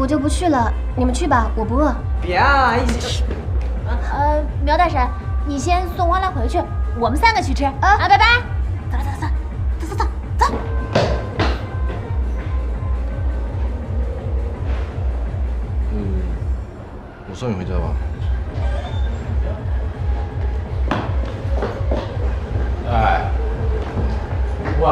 我就不去了，你们去吧，我不饿。别啊，一起。苗大婶，你先送汪兰回去，我们3个去吃。拜拜。走。我送你回家吧。哎，喂。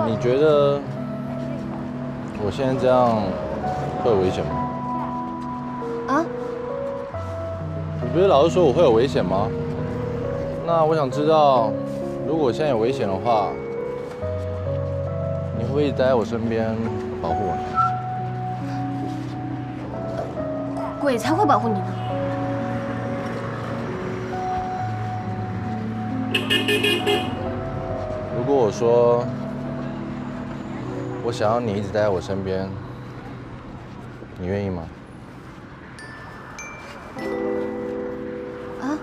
你觉得我现在这样会有危险吗？啊？你不是老是说我会有危险吗？那我想知道，如果我现在有危险的话，你会不会一直待在我身边保护我？鬼才会保护你呢。如果我说我想要你一直待在我身边，你愿意吗？啊？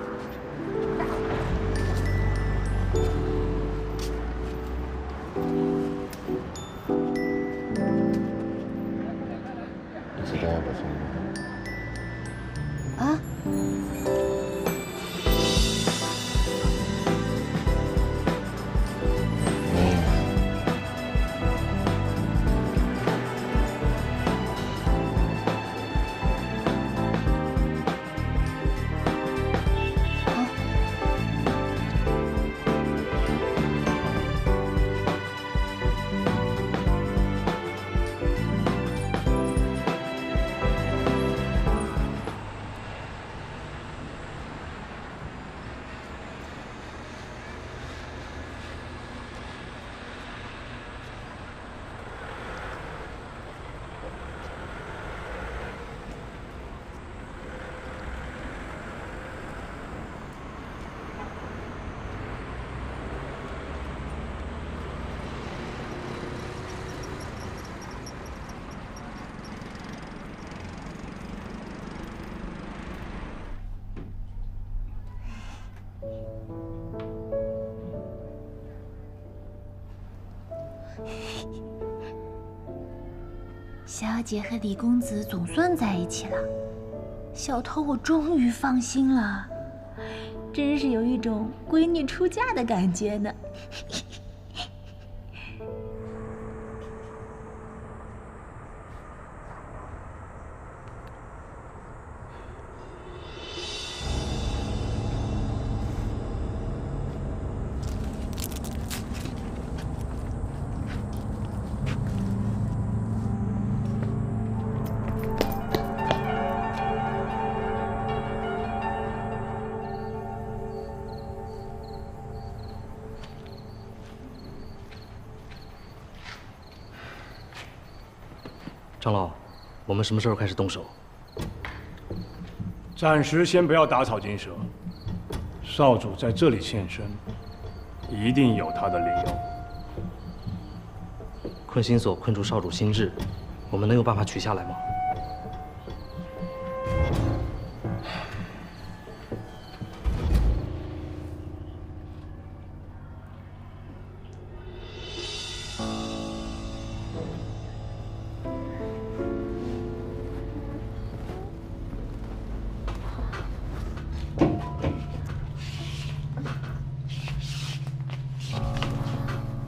一直待在我身边。啊？小姐和李公子总算在一起了，小偷我终于放心了，真是有一种闺女出嫁的感觉呢。长老，我们什么时候开始动手？暂时先不要打草惊蛇。少主在这里现身，一定有他的理由。困心锁困住少主心智，我们能有办法取下来吗？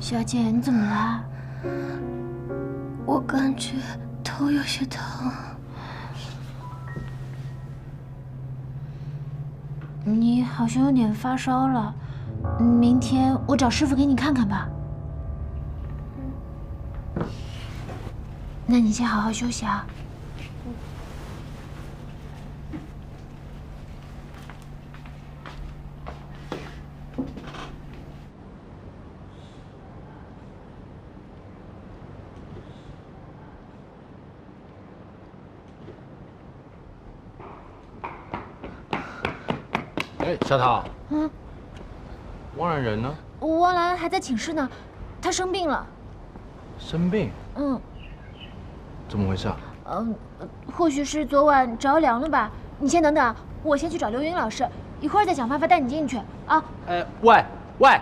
小姐，你怎么了？我感觉头有些疼。你好像有点发烧了，明天我找师傅给你看看吧。那你先好好休息啊。哎，小桃。汪然人呢？汪兰还在寝室呢，她生病了。生病？怎么回事啊？或许是昨晚着凉了吧。你先等等，我先去找刘云老师，一会儿再想办法带你进去啊。喂喂，喂，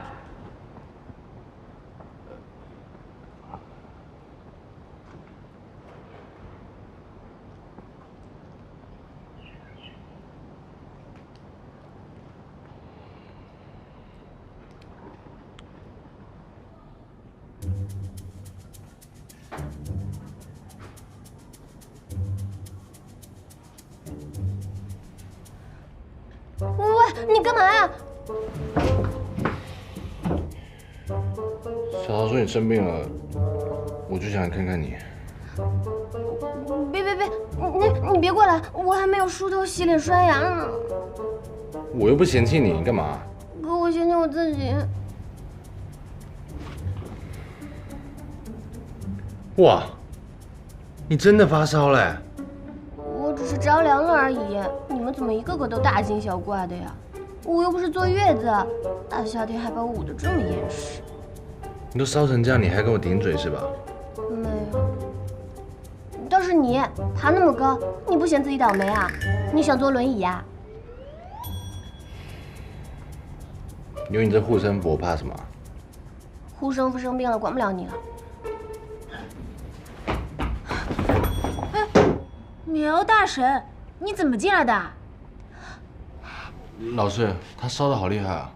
你干嘛呀？小桃说你生病了，我就想来看看你。别，你别过来，我还没有梳头、洗脸、刷牙呢。我又不嫌弃你，你干嘛？可我嫌弃我自己。哇，你真的发烧嘞？我只是着凉了而已，你们怎么一个个都大惊小怪的呀？我又不是坐月子，大夏天还把我捂得这么严实。你都烧成这样，你还跟我顶嘴是吧？没有。倒是你爬那么高，你不嫌自己倒霉啊？你想坐轮椅呀？有你这护身符，我怕什么？护身符生病了，管不了你了。苗大神，你怎么进来的？老师，他烧得好厉害啊！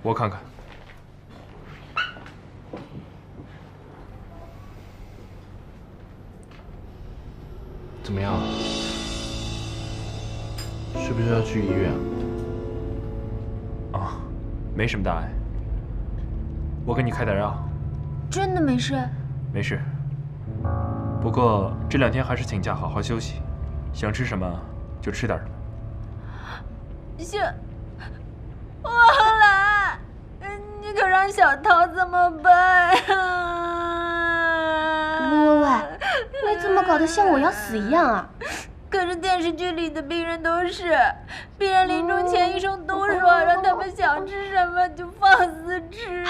我看看。怎么样？需不需要去医院啊？啊，没什么大碍。我给你开点药。真的没事？没事。不过这2天还是请假，好好休息。想吃什么就吃点什么。忘了，你可让小桃怎么办啊？喂，你怎么搞得像我要死一样啊？可是电视剧里的病人都是，病人临终前医生都说让他们想吃什么就放肆吃。没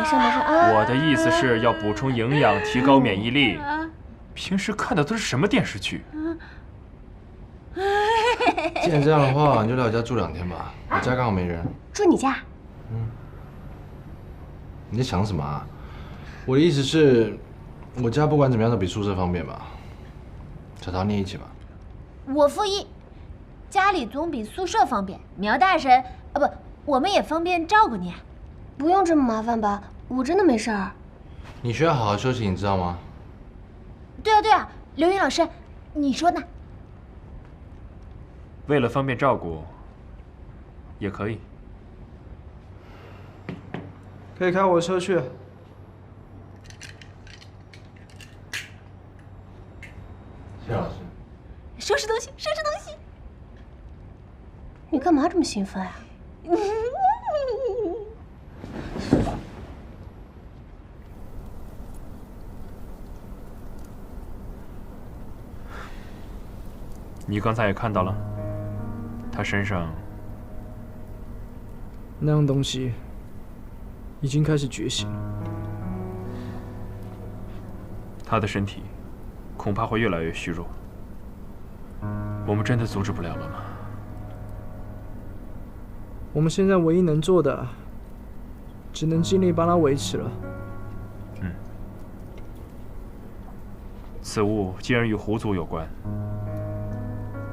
事啊。我的意思是要补充营养，提高免疫力。平时看的都是什么电视剧？既然这样的话，你就来我家住2天吧。我家刚好没人。住你家？你在想什么啊？我的意思是，我家不管怎么样都比宿舍方便吧。小桃，你也一起吧。我付1，家里总比宿舍方便。苗大神，啊不，我们也方便照顾你。不用这么麻烦吧？我真的没事儿。你需要好好休息，你知道吗？对啊，刘云老师，你说呢？为了方便照顾，也可以。可以开我的车去。谢老师。收拾东西。你干嘛这么兴奋啊？你刚才也看到了，他身上那样东西已经开始觉醒了。他的身体恐怕会越来越虚弱。我们真的阻止不了了吗？我们现在唯一能做的，只能尽力帮他维持了。此物既然与狐族有关，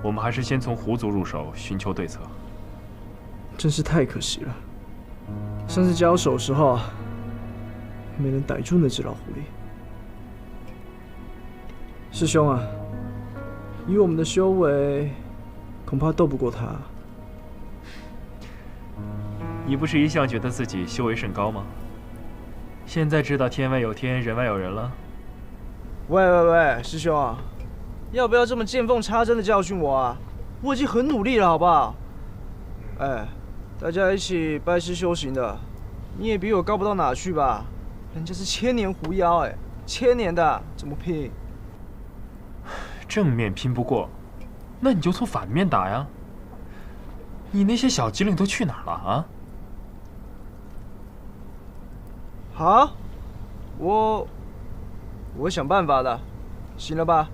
我们还是先从狐族入手，寻求对策。真是太可惜了，上次交手时候没能逮住那只老狐狸。师兄啊，以我们的修为，恐怕斗不过他。你不是一向觉得自己修为甚高吗？现在知道天外有天，人外有人了？喂，师兄啊，要不要这么见缝插针的教训我啊？我已经很努力了，好不好？哎，大家一起拜师修行的，你也比我高不到哪去吧？人家是千年狐妖，哎，1000年的，怎么拼？正面拼不过，那你就从反面打呀。你那些小机灵都去哪儿了啊？啊？我我会想办法的，行了吧？